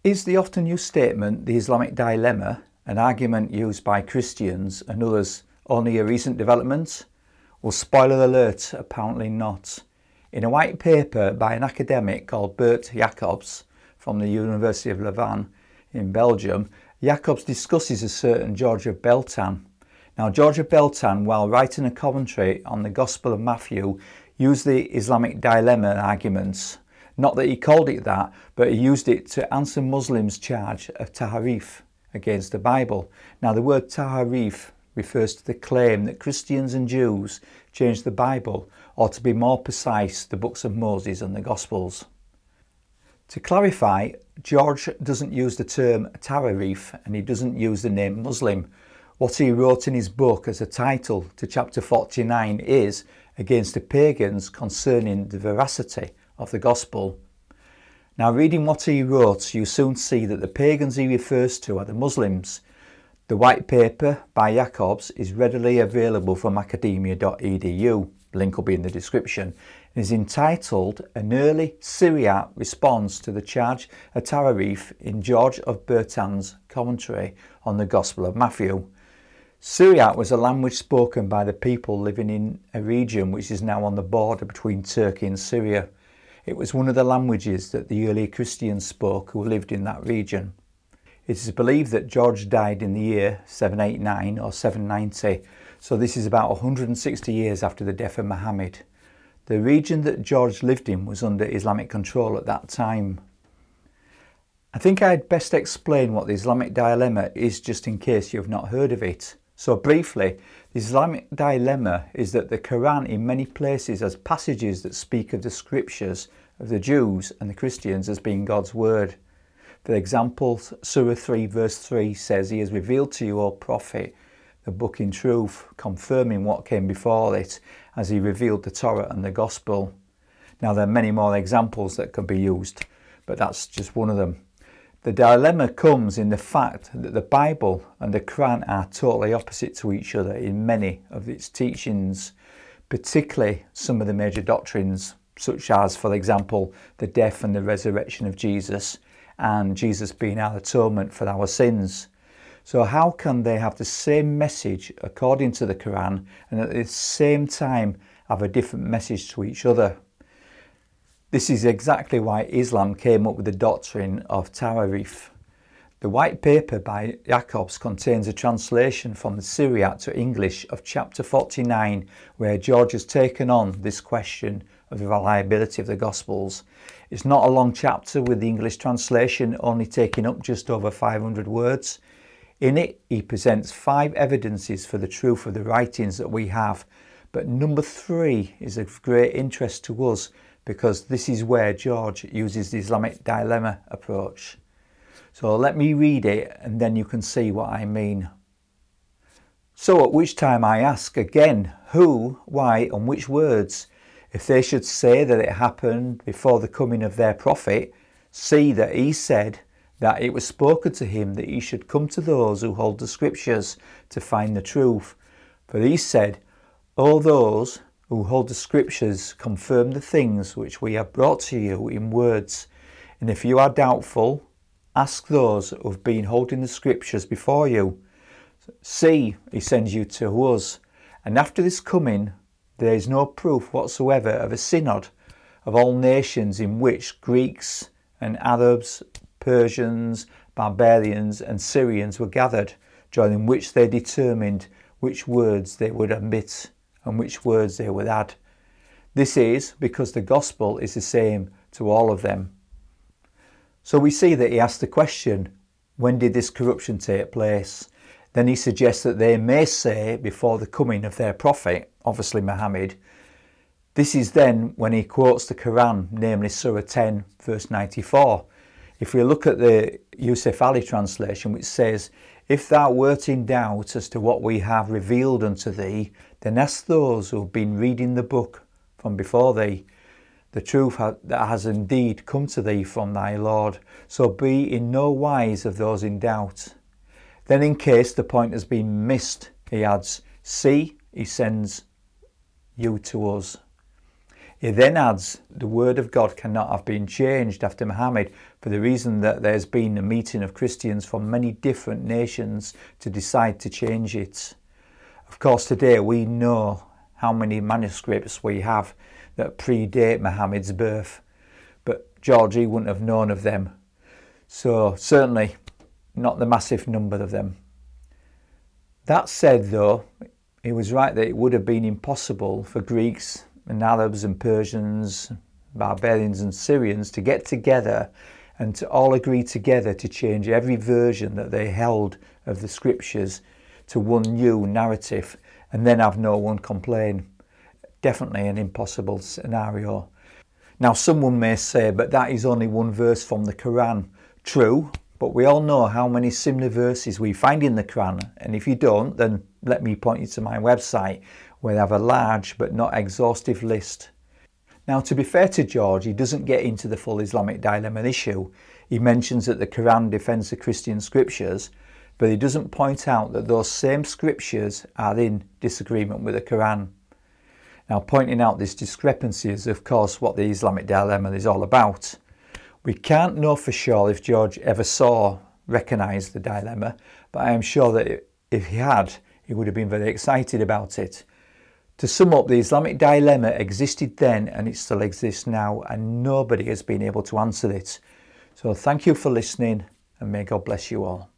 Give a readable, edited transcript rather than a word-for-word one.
Is the often used statement, the Islamic Dilemma, an argument used by Christians and others, only a recent development? Well, spoiler alert, apparently not. In a white paper by an academic called Bert Jacobs from the University of Louvain in Belgium, Jacobs discusses a certain George of Beltan. Now, George of Beltan, while writing a commentary on the Gospel of Matthew, used the Islamic Dilemma arguments. Not that he called it that, but he used it to answer Muslims' charge of Tahrif against the Bible. Now, the word Tahrif refers to the claim that Christians and Jews changed the Bible, or to be more precise, the books of Moses and the Gospels. To clarify, George doesn't use the term Tahrif and he doesn't use the name Muslim. What he wrote in his book as a title to chapter 49 is Against the Pagans Concerning the Veracity of the Gospel. Now, reading what he wrote, you soon see that the pagans he refers to are the Muslims. The white paper by Jacobs is readily available from Academia.edu. Link will be in the description. It is entitled An Early Syriac Response to the Charge of Tahrif in George of Bertan's Commentary on the Gospel of Matthew. Syriac was a language spoken by the people living in a region which is now on the border between Turkey and Syria. It was one of the languages that the early Christians spoke who lived in that region. It is believed that George died in the year 789 or 790, so this is about 160 years after the death of Muhammad. The region that George lived in was under Islamic control at that time. I think I'd best explain what the Islamic Dilemma is, just in case you have not heard of it. So briefly, the Islamic Dilemma is that the Quran in many places has passages that speak of the scriptures of the Jews and the Christians as being God's word. For example, Surah 3 verse 3 says, He has revealed to you, O Prophet, the book in truth, confirming what came before it, as He revealed the Torah and the Gospel. Now, there are many more examples that can be used, but that's just one of them. The dilemma comes in the fact that the Bible and the Quran are totally opposite to each other in many of its teachings, particularly some of the major doctrines, such as, for example, the death and the resurrection of Jesus, and Jesus being our atonement for our sins. So how can they have the same message according to the Quran and at the same time have a different message to each other? This is exactly why Islam came up with the doctrine of Tahrif. The white paper by Jacobs contains a translation from the Syriac to English of chapter 49, where George has taken on this question of the reliability of the Gospels. It's not a long chapter, with the English translation only taking up just over 500 words. In it, he presents 5 evidences for the truth of the writings that we have, but number 3 is of great interest to us, because this is where George uses the Islamic Dilemma approach. So let me read it and then you can see what I mean. So at which time I ask again, who, why and which words? If they should say that it happened before the coming of their prophet, see that he said that it was spoken to him that he should come to those who hold the scriptures to find the truth. For he said, all those who hold the scriptures confirm the things which we have brought to you in words. And if you are doubtful, ask those who have been holding the scriptures before you. See, he sends you to us. And after this coming, there is no proof whatsoever of a synod of all nations in which Greeks and Arabs, Persians, barbarians and Syrians were gathered, during which they determined which words they would omit and which words they would add. This is because the gospel is the same to all of them. So we see that he asked the question, when did this corruption take place? Then he suggests that they may say before the coming of their prophet, obviously Muhammad. This is then when he quotes the Quran, namely Surah 10 verse 94. If we look at the Yusuf Ali translation, which says, if thou wert in doubt as to what we have revealed unto thee, then ask those who have been reading the book from before thee. The truth that has indeed come to thee from thy Lord, so be in no wise of those in doubt. Then in case the point has been missed, he adds, see, he sends you to us. He then adds, the word of God cannot have been changed after Muhammad, for the reason that there's been a meeting of Christians from many different nations to decide to change it. Of course, today we know how many manuscripts we have that predate Muhammad's birth, but Georgie wouldn't have known of them. So certainly not the massive number of them. That said, though, he was right that it would have been impossible for Greeks and Arabs and Persians, barbarians and Syrians to get together and to all agree together to change every version that they held of the scriptures to one new narrative and then have no one complain. Definitely an impossible scenario. Now, someone may say, but that is only one verse from the Quran. True, but we all know how many similar verses we find in the Quran, and if you don't, then let me point you to my website where I have a large but not exhaustive list. Now, to be fair to George, he doesn't get into the full Islamic dilemma issue. He mentions that the Quran defends the Christian scriptures, but he doesn't point out that those same scriptures are in disagreement with the Quran. Now, pointing out this discrepancy is, of course, what the Islamic dilemma is all about. We can't know for sure if George ever recognised the dilemma, but I am sure that if he had, he would have been very excited about it. To sum up, the Islamic dilemma existed then and it still exists now, and nobody has been able to answer it. So thank you for listening, and may God bless you all.